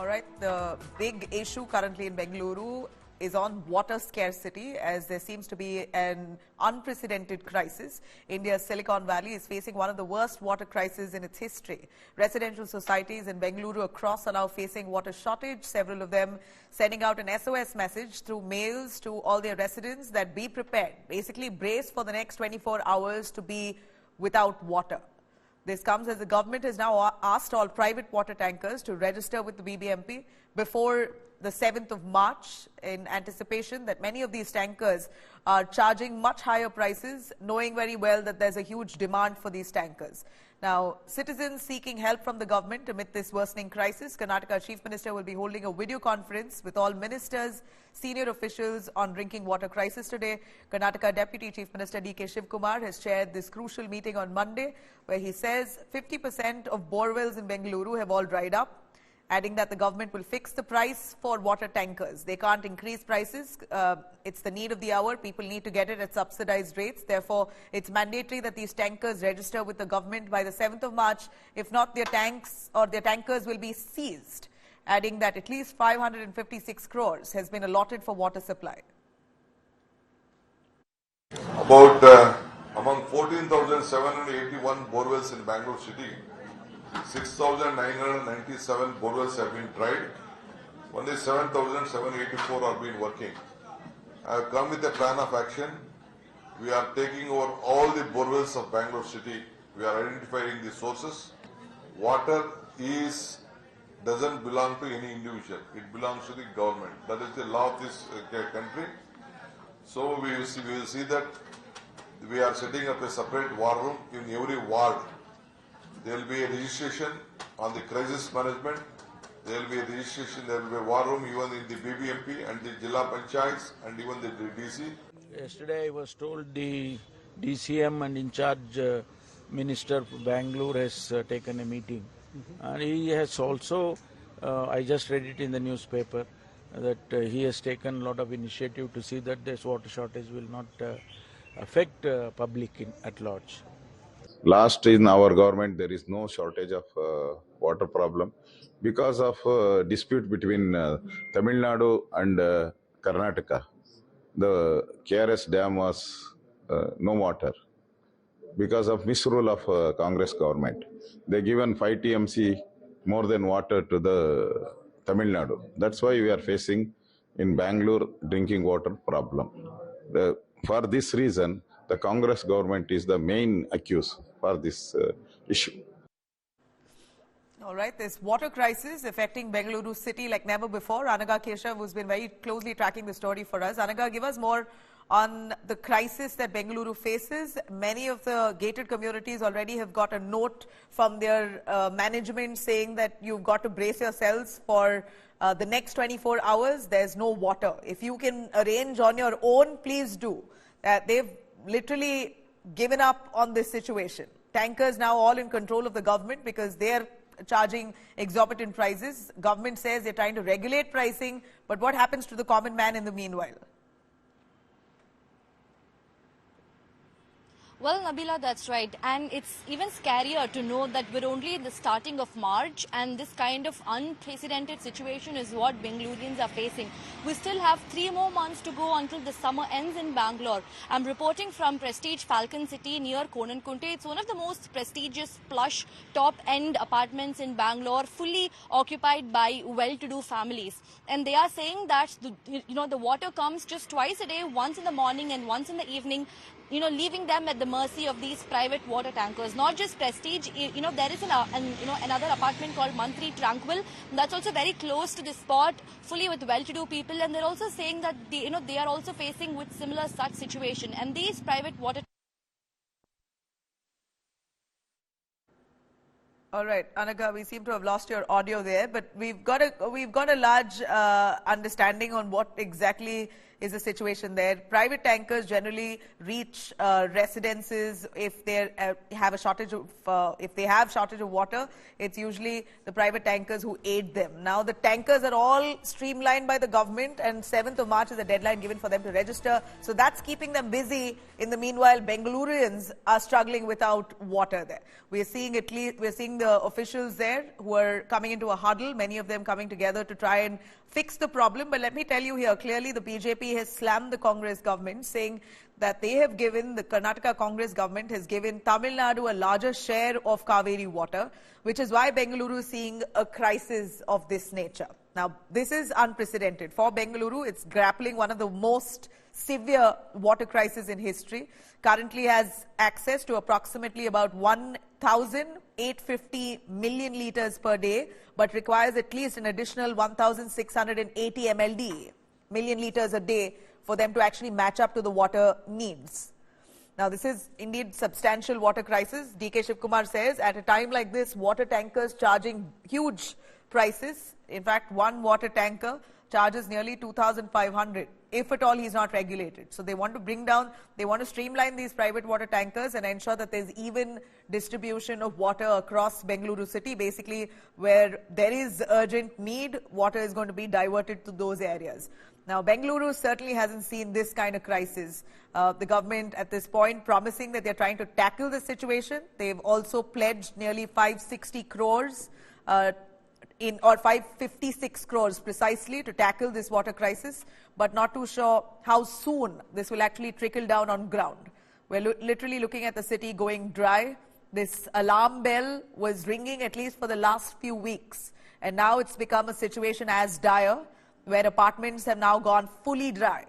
All right, the big issue currently in Bengaluru is on water scarcity, as there seems to be an unprecedented crisis. India's Silicon Valley is facing one of the worst water crises in its history. Residential societies in Bengaluru across are now facing water shortage, several of them sending out an SOS message through mails to all their residents that be prepared, basically brace for the next 24 hours to be without water. This comes as the government has now asked all private water tankers to register with the VBMP before the 7th of March in anticipation that many of these tankers are charging much higher prices, knowing very well that there's a huge demand for these tankers. Now, citizens seeking help from the government amid this worsening crisis, Karnataka Chief Minister will be holding a video conference with all ministers, senior officials on drinking water crisis today. Karnataka Deputy Chief Minister D.K. Shivkumar has chaired this crucial meeting on Monday, where he says 50% of borewells in Bengaluru have all dried up, adding that the government will fix the price for water tankers. They can't increase prices. It's the need of the hour. People need to get it at subsidized rates. Therefore, it's mandatory that these tankers register with the government by the 7th of March. If not, their tanks or their tankers will be seized, adding that at least 556 crores has been allotted for water supply. About among 14,781 borewells in Bangalore city, 6,997 borewells have been tried. Only 7,784 are been working. I have come with a plan of action. We are taking over all the borewells of Bangalore city. We are identifying the sources. Water doesn't belong to any individual. It belongs to the government. That is the law of this country. So we will see that we are setting up a separate war room in every ward. There will be a registration on the crisis management. There will be a registration, there will be a war room even in the VBMP and the Jilla Panchayats and even the DC. Yesterday I was told the DCM and in charge Minister for Bangalore has taken a meeting. And he has also, I just read it in the newspaper, that he has taken a lot of initiative to see that this water shortage will not affect public at large. Last in our government, there is no shortage of water problem because of dispute between Tamil Nadu and Karnataka. The KRS dam was no water because of misrule of Congress government. They given 5 TMC more than water to the Tamil Nadu. That's why we are facing in Bangalore drinking water problem. For this reason, the Congress government is the main accused for this issue. All right, this water crisis affecting Bengaluru city like never before. Anaga Keshav, who's been very closely tracking the story for us. Anaga, give us more on the crisis that Bengaluru faces. Many of the gated communities already have got a note from their management saying that you've got to brace yourselves for the next 24 hours. There's no water. If you can arrange on your own, please do. They've literally given up on this situation. Tankers now all in control of the government because they're charging exorbitant prices. Government says they're trying to regulate pricing, but what happens to the common man in the meanwhile? Well, Nabila, that's right. And it's even scarier to know that we're only in the starting of March and this kind of unprecedented situation is what Bengalurians are facing. We still have 3 more months to go until the summer ends in Bangalore. I'm reporting from Prestige Falcon City near Konankunte. It's one of the most prestigious, plush, top-end apartments in Bangalore, fully occupied by well-to-do families. And they are saying that the water comes just twice a day, once in the morning and once in the evening, leaving them at the mercy of these private water tankers. Not just Prestige, there is another apartment called Mantri Tranquil. That's also very close to this spot, fully with well-to-do people. And they're also saying that they are also facing with similar such situation. And these private water. All right, Anaga, we seem to have lost your audio there, but we've got a large understanding on what exactly is the situation there. Private tankers generally reach residences if they have a shortage of, if they have shortage of water. It's usually the private tankers who aid them. Now the tankers are all streamlined by the government, and 7th of March is the deadline given for them to register. So that's keeping them busy. In the meanwhile, Bengalurians are struggling without water there. We're seeing the officials there who are coming into a huddle, many of them coming together to try and fix the problem. But let me tell you here, clearly the BJP has slammed the Congress government, saying that they have given, the Karnataka Congress government has given Tamil Nadu a larger share of Kaveri water, which is why Bengaluru is seeing a crisis of this nature. Now, this is unprecedented. For Bengaluru, it's grappling one of the most severe water crises in history. Currently has access to approximately about 1,850 million litres per day, but requires at least an additional 1,680 MLD, million litres a day, for them to actually match up to the water needs. Now, this is indeed substantial water crisis. DK Shivkumar says, at a time like this, water tankers charging huge prices. In fact, one water tanker charges nearly 2,500, if at all he's not regulated. So they want to bring down, they want to streamline these private water tankers and ensure that there's even distribution of water across Bengaluru city. Basically, where there is urgent need, water is going to be diverted to those areas. Now, Bengaluru certainly hasn't seen this kind of crisis. The government at this point promising that they're trying to tackle the situation. They've also pledged nearly 560 crores or 556 crores precisely to tackle this water crisis, but not too sure how soon this will actually trickle down on ground. We're literally looking at the city going dry. This alarm bell was ringing at least for the last few weeks, and now it's become a situation as dire where apartments have now gone fully dry.